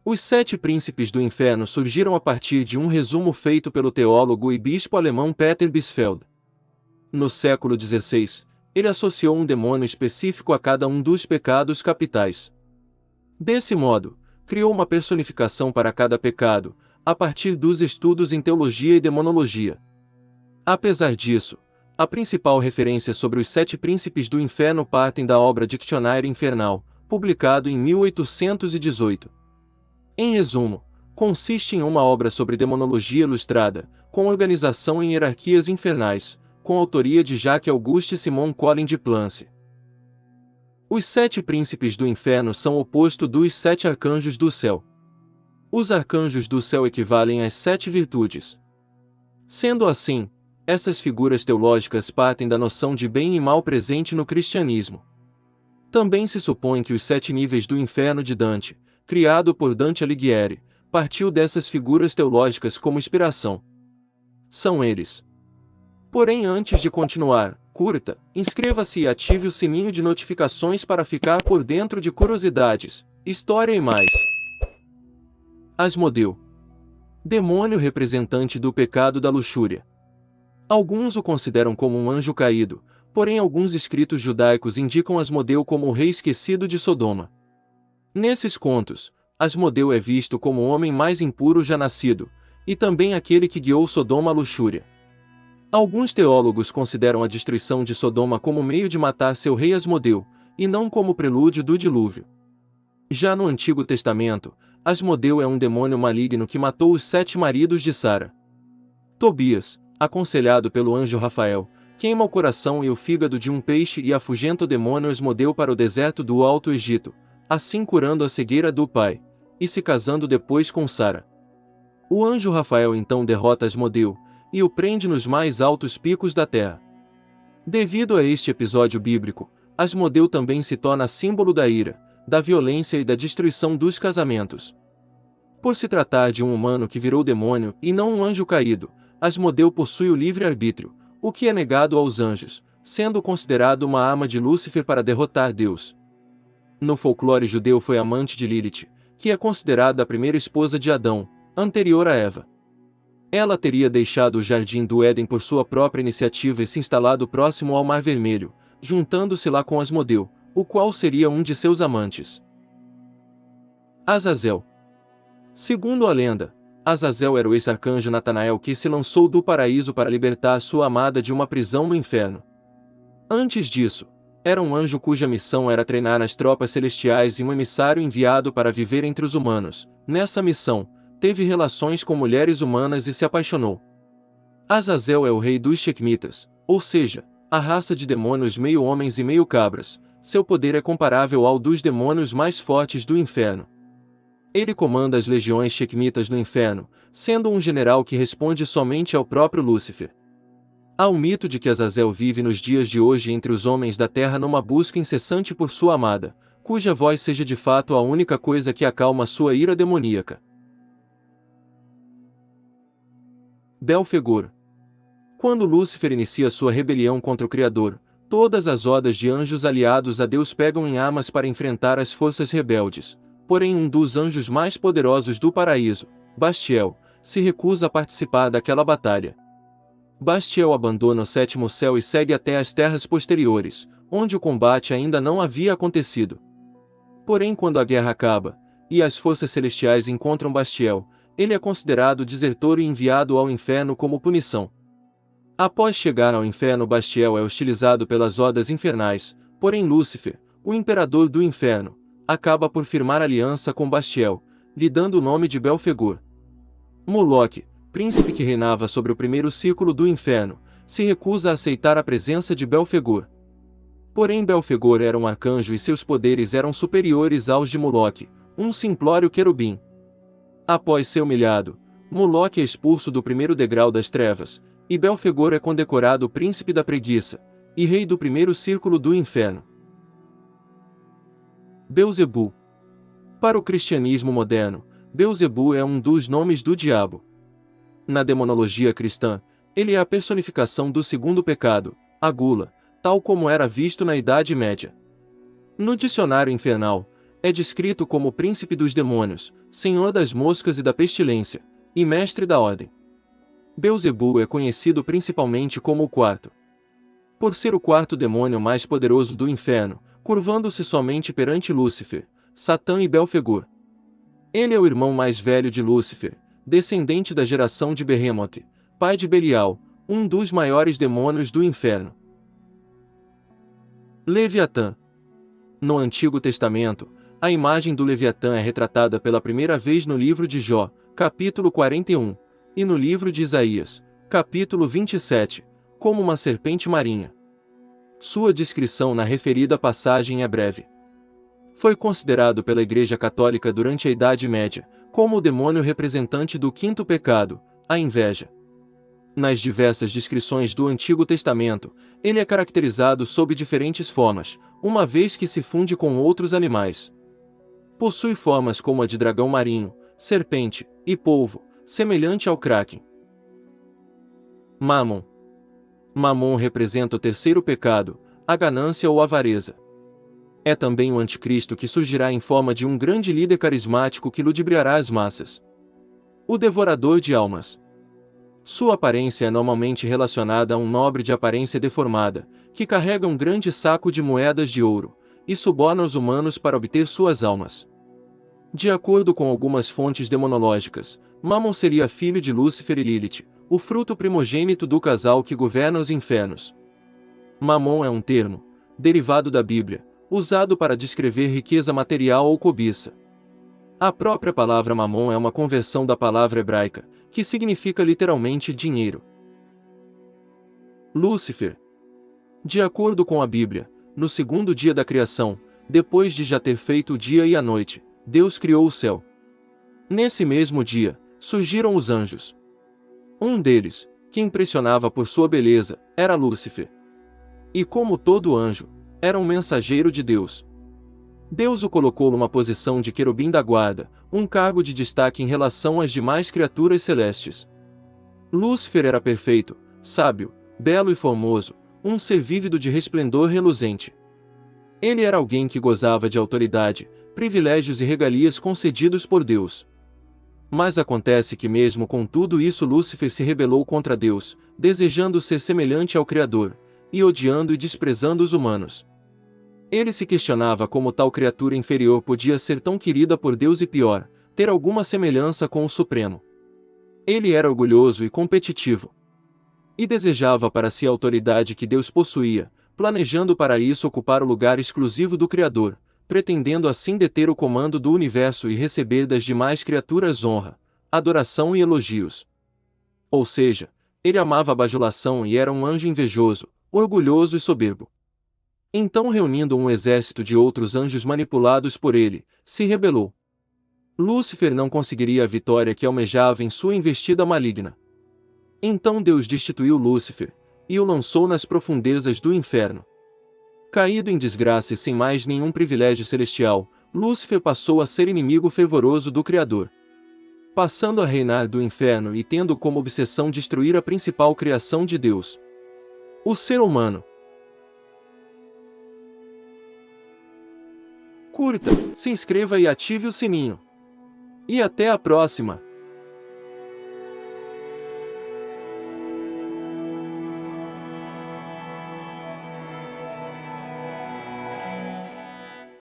Os 7 príncipes do inferno surgiram a partir de um resumo feito pelo teólogo e bispo alemão Peter Bisfeld. No século XVI, ele associou um demônio específico a cada um dos pecados capitais. Desse modo, criou uma personificação para cada pecado, a partir dos estudos em teologia e demonologia. Apesar disso, a principal referência sobre os 7 príncipes do inferno partem da obra Dictionnaire Infernal, publicado em 1818. Em resumo, consiste em uma obra sobre demonologia ilustrada, com organização em hierarquias infernais, com autoria de Jacques-Auguste Simon Collin de Plance. Os 7 príncipes do inferno são o oposto dos 7 arcanjos do céu. Os arcanjos do céu equivalem às 7 virtudes. Sendo assim, essas figuras teológicas partem da noção de bem e mal presente no cristianismo. Também se supõe que os 7 níveis do inferno de Dante, criado por Dante Alighieri, partiu dessas figuras teológicas como inspiração. São eles. Porém, antes de continuar, curta, inscreva-se e ative o sininho de notificações para ficar por dentro de curiosidades, história e mais. Asmodeu. Demônio representante do pecado da luxúria. Alguns o consideram como um anjo caído, porém alguns escritos judaicos indicam Asmodeu como o rei esquecido de Sodoma. Nesses contos, Asmodeu é visto como o homem mais impuro já nascido, e também aquele que guiou Sodoma à luxúria. Alguns teólogos consideram a destruição de Sodoma como meio de matar seu rei Asmodeu, e não como prelúdio do dilúvio. Já no Antigo Testamento, Asmodeu é um demônio maligno que matou os 7 maridos de Sara. Tobias, aconselhado pelo anjo Rafael, queima o coração e o fígado de um peixe e afugenta o demônio Asmodeu para o deserto do Alto Egito, assim curando a cegueira do pai, e se casando depois com Sara. O anjo Rafael então derrota Asmodeu, e o prende nos mais altos picos da terra. Devido a este episódio bíblico, Asmodeu também se torna símbolo da ira, da violência e da destruição dos casamentos. Por se tratar de um humano que virou demônio e não um anjo caído, Asmodeu possui o livre-arbítrio, o que é negado aos anjos, sendo considerado uma arma de Lúcifer para derrotar Deus. No folclore judeu foi amante de Lilith, que é considerada a primeira esposa de Adão, anterior a Eva. Ela teria deixado o jardim do Éden por sua própria iniciativa e se instalado próximo ao Mar Vermelho, juntando-se lá com Asmodeu, o qual seria um de seus amantes. Azazel. Segundo a lenda, Azazel era o ex-arcanjo Natanael que se lançou do paraíso para libertar sua amada de uma prisão no inferno. Antes disso, era um anjo cuja missão era treinar as tropas celestiais e um emissário enviado para viver entre os humanos. Nessa missão, teve relações com mulheres humanas e se apaixonou. Azazel é o rei dos Shekhmitas, ou seja, a raça de demônios meio homens e meio cabras. Seu poder é comparável ao dos demônios mais fortes do inferno. Ele comanda as legiões Shekhmitas no inferno, sendo um general que responde somente ao próprio Lúcifer. Há um mito de que Azazel vive nos dias de hoje entre os homens da terra numa busca incessante por sua amada, cuja voz seja de fato a única coisa que acalma sua ira demoníaca. Belfegor. Quando Lúcifer inicia sua rebelião contra o Criador, todas as hordas de anjos aliados a Deus pegam em armas para enfrentar as forças rebeldes. Porém, um dos anjos mais poderosos do paraíso, Bastiel, se recusa a participar daquela batalha. Bastiel abandona o 7º céu e segue até as terras posteriores, onde o combate ainda não havia acontecido. Porém, quando a guerra acaba, e as forças celestiais encontram Bastiel, ele é considerado desertor e enviado ao inferno como punição. Após chegar ao inferno, Bastiel é hostilizado pelas hordas infernais, porém Lúcifer, o imperador do inferno, acaba por firmar aliança com Bastiel, lhe dando o nome de Belfegor. Moloque, príncipe que reinava sobre o primeiro círculo do inferno, se recusa a aceitar a presença de Belfegor. Porém Belfegor era um arcanjo e seus poderes eram superiores aos de Moloque, um simplório querubim. Após ser humilhado, Moloque é expulso do primeiro degrau das trevas, e Belfegor é condecorado príncipe da preguiça, e rei do primeiro círculo do inferno. Beelzebul. Para o cristianismo moderno, Beelzebul é um dos nomes do diabo. Na demonologia cristã, ele é a personificação do segundo pecado, a gula, tal como era visto na Idade Média. No dicionário infernal, É descrito como o príncipe dos demônios, senhor das moscas e da pestilência, e mestre da ordem. Beelzebul é conhecido principalmente como o quarto. Por ser o quarto demônio mais poderoso do inferno, curvando-se somente perante Lúcifer, Satã e Belfegor. Ele é o irmão mais velho de Lúcifer, descendente da geração de Behemoth, pai de Belial, um dos maiores demônios do inferno. Leviatã. No Antigo Testamento, a imagem do Leviatã é retratada pela primeira vez no livro de Jó, capítulo 41, e no livro de Isaías, capítulo 27, como uma serpente marinha. Sua descrição na referida passagem é breve. Foi considerado pela Igreja Católica durante a Idade Média como o demônio representante do quinto pecado, a inveja. Nas diversas descrições do Antigo Testamento, ele é caracterizado sob diferentes formas, uma vez que se funde com outros animais. Possui formas como a de dragão marinho, serpente e polvo, semelhante ao kraken. Mammon. Mammon representa o terceiro pecado, a ganância ou avareza. É também o anticristo que surgirá em forma de um grande líder carismático que ludibriará as massas. O devorador de almas. Sua aparência é normalmente relacionada a um nobre de aparência deformada, que carrega um grande saco de moedas de ouro, e suborna os humanos para obter suas almas. De acordo com algumas fontes demonológicas, Mammon seria filho de Lúcifer e Lilith, o fruto primogênito do casal que governa os infernos. Mammon é um termo, derivado da Bíblia, usado para descrever riqueza material ou cobiça. A própria palavra Mammon é uma conversão da palavra hebraica, que significa literalmente dinheiro. Lúcifer. De acordo com a Bíblia, no segundo dia da criação, depois de já ter feito o dia e a noite, Deus criou o céu. Nesse mesmo dia, surgiram os anjos. Um deles, que impressionava por sua beleza, era Lúcifer. E como todo anjo, era um mensageiro de Deus. Deus o colocou numa posição de querubim da guarda, um cargo de destaque em relação às demais criaturas celestes. Lúcifer era perfeito, sábio, belo e formoso, um ser vívido de resplendor reluzente. Ele era alguém que gozava de autoridade, privilégios e regalias concedidos por Deus. Mas acontece que mesmo com tudo isso Lúcifer se rebelou contra Deus, desejando ser semelhante ao Criador, e odiando e desprezando os humanos. Ele se questionava como tal criatura inferior podia ser tão querida por Deus e pior, ter alguma semelhança com o Supremo. Ele era orgulhoso e competitivo. E desejava para si a autoridade que Deus possuía, planejando para isso ocupar o lugar exclusivo do Criador, pretendendo assim deter o comando do universo e receber das demais criaturas honra, adoração e elogios. Ou seja, ele amava a bajulação e era um anjo invejoso, orgulhoso e soberbo. Então, reunindo um exército de outros anjos manipulados por ele, se rebelou. Lúcifer não conseguiria a vitória que almejava em sua investida maligna. Então Deus destituiu Lúcifer, e o lançou nas profundezas do inferno. Caído em desgraça e sem mais nenhum privilégio celestial, Lúcifer passou a ser inimigo fervoroso do Criador. Passando a reinar do inferno e tendo como obsessão destruir a principal criação de Deus, o ser humano. Curta, se inscreva e ative o sininho. E até a próxima!